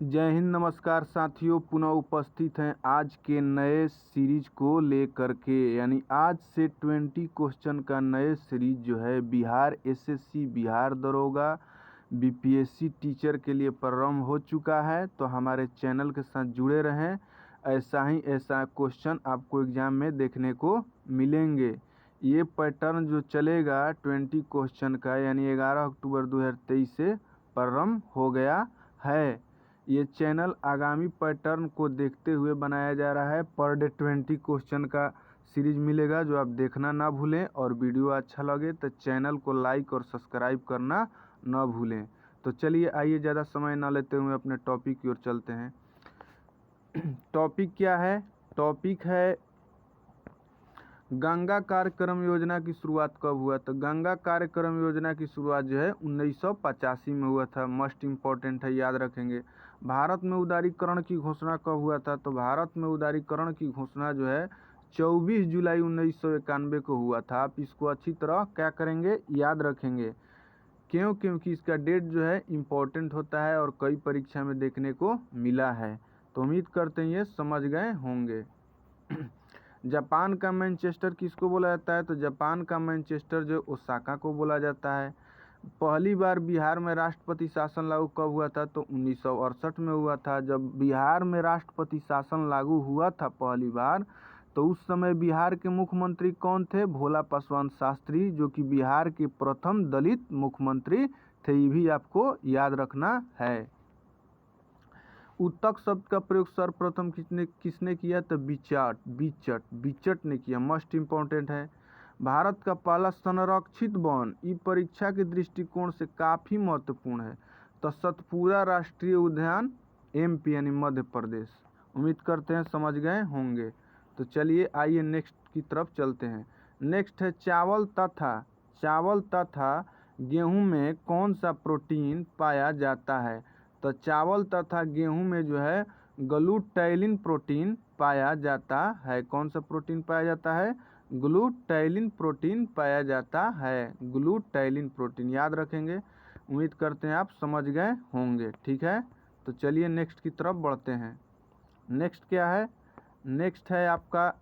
जय हिंद, नमस्कार साथियों, पुनः उपस्थित हैं आज के नए सीरीज को लेकर के। यानी आज से 20 क्वेश्चन का नए सीरीज जो है बिहार एसएससी, बिहार दरोगा, बीपीएससी टीचर के लिए प्रारंभ हो चुका है। तो हमारे चैनल के साथ जुड़े रहें, ऐसा क्वेश्चन आपको एग्जाम में देखने को मिलेंगे। ये पैटर्न जो चलेगा 20 क्वेश्चन का, यानी 11 अक्टूबर 2023 से प्रारंभ हो गया है। ये चैनल आगामी पैटर्न को देखते हुए बनाया जा रहा है। पर डे 20 क्वेश्चन का सीरीज मिलेगा जो आप देखना ना भूलें, और वीडियो अच्छा लगे तो चैनल को लाइक और सब्सक्राइब करना ना भूलें। तो चलिए, आइए ज़्यादा समय ना लेते हुए अपने टॉपिक की ओर चलते हैं। टॉपिक क्या है? टॉपिक है गंगा कार्यक्रम योजना की शुरुआत कब हुआ? तो गंगा कार्यक्रम योजना की शुरुआत जो है 1985 में हुआ था। मस्ट इम्पॉर्टेंट है, याद रखेंगे। भारत में उदारीकरण की घोषणा कब हुआ था? तो भारत में उदारीकरण की घोषणा जो है 24 जुलाई 1991 को हुआ था। आप इसको अच्छी तरह क्या करेंगे, याद रखेंगे। क्यों? क्योंकि इसका डेट जो है इम्पोर्टेंट होता है और कई परीक्षा में देखने को मिला है। तो उम्मीद करते हैं ये समझ गए होंगे। जापान का मैनचेस्टर किसको बोला जाता है? तो जापान का मैनचेस्टर जो ओसाका को बोला जाता है। पहली बार बिहार में राष्ट्रपति शासन लागू कब हुआ था? तो 1968 में हुआ था। जब बिहार में राष्ट्रपति शासन लागू हुआ था पहली बार, तो उस समय बिहार के मुख्यमंत्री कौन थे? भोला पासवान शास्त्री, जो कि बिहार के प्रथम दलित मुख्यमंत्री थे। ये भी आपको याद रखना है। उत्तक शब्द का प्रयोग सर्वप्रथम किसने किया? तो बिचट ने किया। मस्ट इम्पोर्टेंट है। भारत का पहला संरक्षित वन, ये परीक्षा के दृष्टिकोण से काफ़ी महत्वपूर्ण है। तो सतपुरा राष्ट्रीय उद्यान, एमपी यानी मध्य प्रदेश। उम्मीद करते हैं समझ गए होंगे। तो चलिए, आइए नेक्स्ट की तरफ चलते हैं। नेक्स्ट है चावल तथा गेहूं में कौन सा प्रोटीन पाया जाता है? तो चावल तथा गेहूं में जो है ग्लूटैलिन प्रोटीन पाया जाता है। कौन सा प्रोटीन पाया जाता है? ग्लूटैलिन प्रोटीन पाया जाता है। ग्लूटैलिन प्रोटीन याद रखेंगे। उम्मीद करते हैं आप समझ गए होंगे। ठीक है, तो चलिए नेक्स्ट की तरफ बढ़ते हैं। नेक्स्ट क्या है? नेक्स्ट है आपका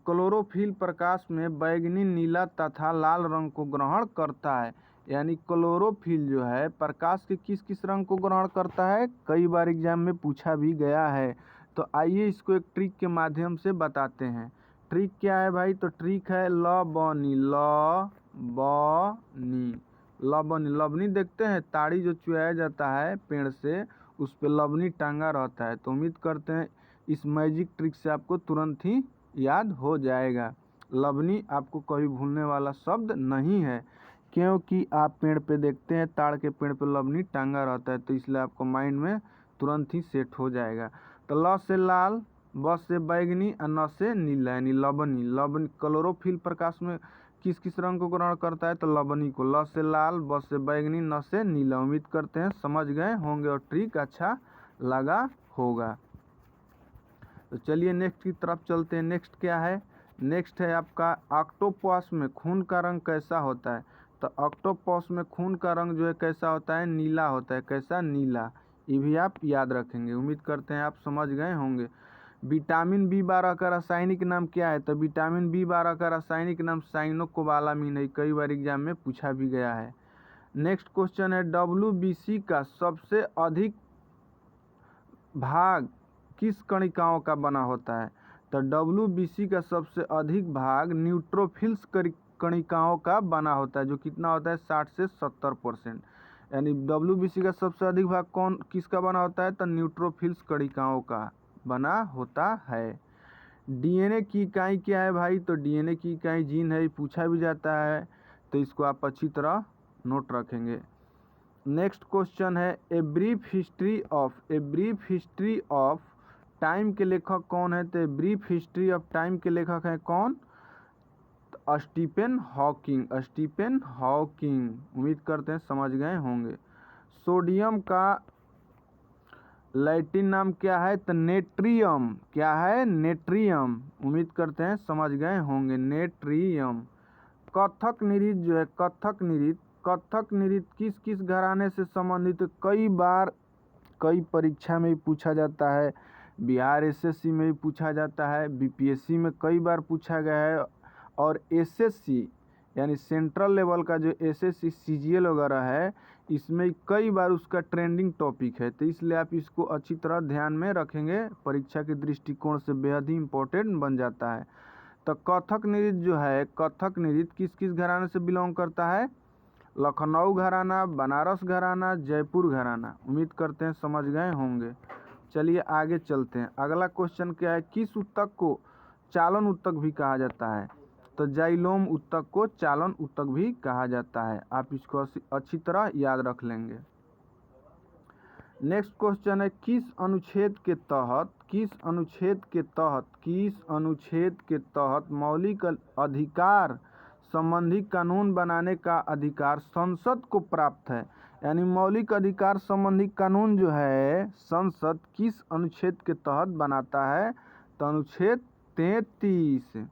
क्लोरोफिल प्रकाश में बैगनी, नीला तथा लाल रंग को ग्रहण करता है। यानी क्लोरोफिल जो है प्रकाश के किस किस रंग को ग्रहण करता है? कई बार एग्जाम में पूछा भी गया है। तो आइए इसको एक ट्रिक के माध्यम से बताते हैं। ट्रिक क्या है भाई? तो ट्रिक है लबनी देखते हैं, ताड़ी जो चुराया जाता है पेड़ से, उस पे लबनी टांगा रहता है। तो उम्मीद करते हैं इस मैजिक ट्रिक से आपको तुरंत ही याद हो जाएगा। लबनी आपको कभी भूलने वाला शब्द नहीं है, क्योंकि आप पेड़ पे देखते हैं, ताड़ के पेड़ पे लबनी टांगा रहता है, तो इसलिए आपको माइंड में तुरंत ही सेट हो जाएगा। तो ल से लाल, ब से बैगनी और न से नीला, यानी लबनी क्लोरोफिल प्रकाश में किस किस रंग को ग्रहण करता है? तो लबनी को। ल से लाल, ब से बैगनी, न से नीला। उम्मीद करते हैं समझ गए होंगे और ट्रिक अच्छा लगा होगा। तो चलिए नेक्स्ट की तरफ चलते हैं। नेक्स्ट क्या है? नेक्स्ट है आपका ऑक्टोपस में खून का रंग कैसा होता है? तो ऑक्टोपस में खून का रंग जो है कैसा होता है? नीला होता है। कैसा? नीला। ये भी आप याद रखेंगे। उम्मीद करते हैं आप समझ गए होंगे। विटामिन B12 का रासायनिक नाम क्या है? तो विटामिन B12 का रासायनिक नाम साइनोकोबालामिन है। कई बार एग्जाम में पूछा भी गया है। नेक्स्ट क्वेश्चन है WBC का सबसे अधिक भाग किस कणिकाओं का बना होता है? तो WBC का सबसे अधिक भाग न्यूट्रोफिल्स कणिकाओं का बना होता है, जो कितना होता है? 60 से 70%। यानी WBC का सबसे अधिक भाग किसका बना होता है? तो न्यूट्रोफिल्स कणिकाओं का बना होता है। DNA की इकाई क्या है भाई? तो DNA की इकाई जीन है। पूछा भी जाता है, तो इसको आप अच्छी तरह नोट रखेंगे। नेक्स्ट क्वेश्चन है a brief history of time के लेखक कौन है? तो a brief history of time के लेखक हैं कौन? तो स्टीफन हॉकिंग। उम्मीद करते हैं समझ गए होंगे। सोडियम का लैटिन नाम क्या है? तो नेट्रियम। क्या है? नेट्रियम। उम्मीद करते हैं समझ गए होंगे। नेट्रियम। कथक नृत्य जो है, कथक नृत्य किस किस घराने से संबंधित है? कई बार कई परीक्षा में भी पूछा जाता है, बिहार एसएससी में भी पूछा जाता है, बीपीएससी में कई बार पूछा गया है, और एसएससी यानी सेंट्रल लेवल का जो एसएससी सीजीएल वगैरह है, इसमें कई बार उसका ट्रेंडिंग टॉपिक है। तो इसलिए आप इसको अच्छी तरह ध्यान में रखेंगे, परीक्षा के दृष्टिकोण से बेहद ही इम्पोर्टेंट बन जाता है। तो कथक नृत्य जो है, कथक नृत्य किस किस घराने से बिलोंग करता है? लखनऊ घराना, बनारस घराना, जयपुर घराना। उम्मीद करते हैं समझ गए होंगे। चलिए आगे चलते हैं। अगला क्वेश्चन क्या है? किस उत्तक को चालन उत्तक भी कहा जाता है? तो जाइलोम उत्तक को चालन उत्तक भी कहा जाता है। आप इसको अच्छी तरह याद रख लेंगे। नेक्स्ट क्वेश्चन है, किस अनुच्छेद के तहत मौलिक अधिकार संबंधी कानून बनाने का अधिकार संसद को प्राप्त है? यानी मौलिक अधिकार संबंधी कानून जो है संसद किस अनुच्छेद के तहत बनाता है? तो अनुच्छेद 33।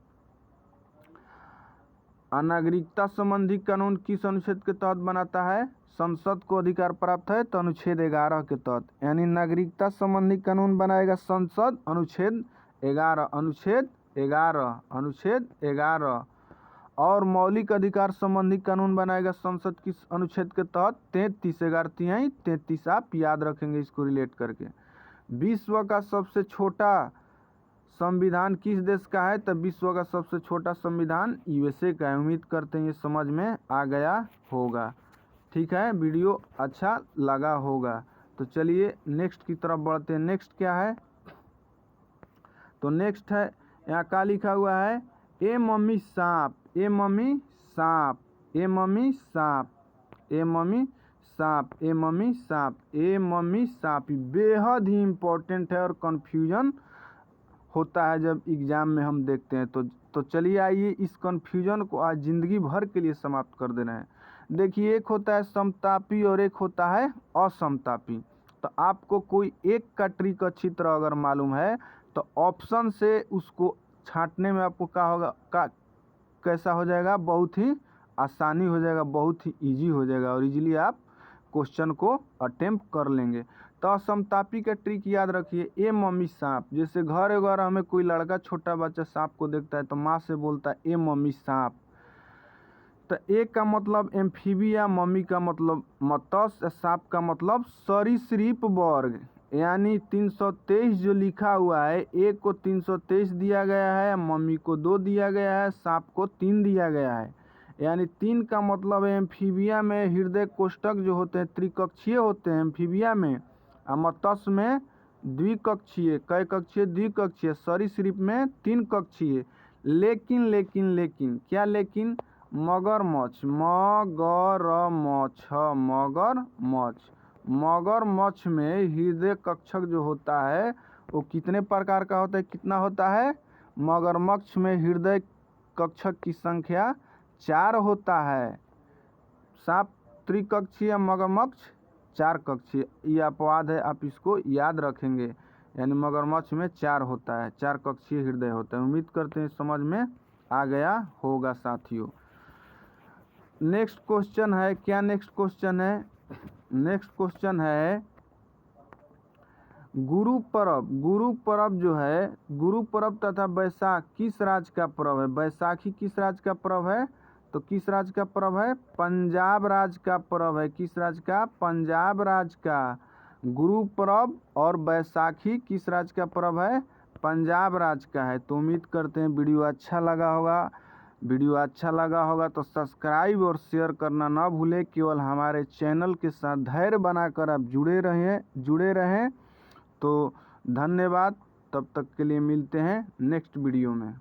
नागरिकता संबंधी कानून किस अनुच्छेद के तहत बनाता है? संसद को अधिकार प्राप्त है तो अनुच्छेद 11 के तहत। यानी नागरिकता संबंधी कानून बनाएगा संसद, अनुच्छेद 11। और मौलिक अधिकार संबंधी कानून बनाएगा संसद किस अनुच्छेद के तहत? 33। आप याद रखेंगे इसको रिलेट करके। विश्व का सबसे छोटा संविधान किस देश का है? तो विश्व का सबसे छोटा संविधान यूएसए का है। उम्मीद करते हैं ये समझ में आ गया होगा। ठीक है, वीडियो अच्छा लगा होगा। तो चलिए नेक्स्ट की तरफ बढ़ते हैं। नेक्स्ट क्या है? तो नेक्स्ट है, यहाँ क्या लिखा हुआ है? ए मम्मी सांप, ए मम्मी सांप, ए मम्मी सांप, ए मम्मी सांप, ए मम्मी सांप, ए मम्मी सांप। बेहद ही इम्पोर्टेंट है और कन्फ्यूजन होता है जब एग्ज़ाम में हम देखते हैं। तो चलिए आइए इस कन्फ्यूजन को आज ज़िंदगी भर के लिए समाप्त कर देना है। देखिए, एक होता है समतापी और एक होता है असमतापी। तो आपको कोई एक का ट्रिक अच्छी तरह अगर मालूम है तो ऑप्शन से उसको छांटने में आपको क्या होगा, कैसा हो जाएगा? बहुत ही आसानी हो जाएगा, बहुत ही इजी हो जाएगा और इजीली आप क्वेश्चन को अटेम्प्ट कर लेंगे। तो असमतापी का ट्रिक याद रखिए, ए मम्मी सांप। जैसे घर हमें कोई लड़का छोटा बच्चा सांप को देखता है तो माँ से बोलता है ए मम्मी सांप। तो ए का मतलब एम्फीबिया, मम्मी का मतलब मत्स्य, सांप का मतलब सरीसृप वर्ग। यानी 323 जो लिखा हुआ है, ए को 323 दिया गया है, मम्मी को 2 दिया गया है, सांप को 3 दिया गया है। यानी 3 का मतलब एम्फीबिया में हृदय कोष्ठक जो होते हैं त्रिकक्षीय होते हैं एम्फीबिया में, और मत्स्य में द्विकक्षीय, कै कक्षीय? द्विकक्षीय। सरीसृप में 3 कक्षीय। लेकिन क्या? लेकिन मगरमच्छ, मगरमच्छ में हृदय कक्षक जो होता है वो कितने प्रकार का होता है? कितना होता है? मगरमच्छ में हृदय कक्षक की संख्या 4 होता है। सांप त्रिकक्षीय, मगरमच्छ 4 कक्षीय। ये अपवाद है, आप इसको याद रखेंगे। यानी मगरमच्छ में 4 होता है, 4 कक्षीय हृदय होता है। उम्मीद करते हैं समझ में आ गया होगा साथियों। नेक्स्ट क्वेश्चन है, क्या नेक्स्ट क्वेश्चन है? नेक्स्ट क्वेश्चन है गुरु पर्व जो है, गुरु पर्व तथा बैसाख किस राज्य का पर्व है? बैसाखी किस राज्य का पर्व है? तो किस राज्य का पर्व है? पंजाब राज्य का पर्व है। किस राज्य का? पंजाब राज्य का। गुरु पर्व और बैसाखी किस राज्य का पर्व है? पंजाब राज्य का है। तो उम्मीद करते हैं वीडियो अच्छा लगा होगा तो सब्सक्राइब और शेयर करना ना भूलें। केवल हमारे चैनल के साथ धैर्य बनाकर आप जुड़े रहें। तो धन्यवाद, तब तक के लिए मिलते हैं नेक्स्ट वीडियो में।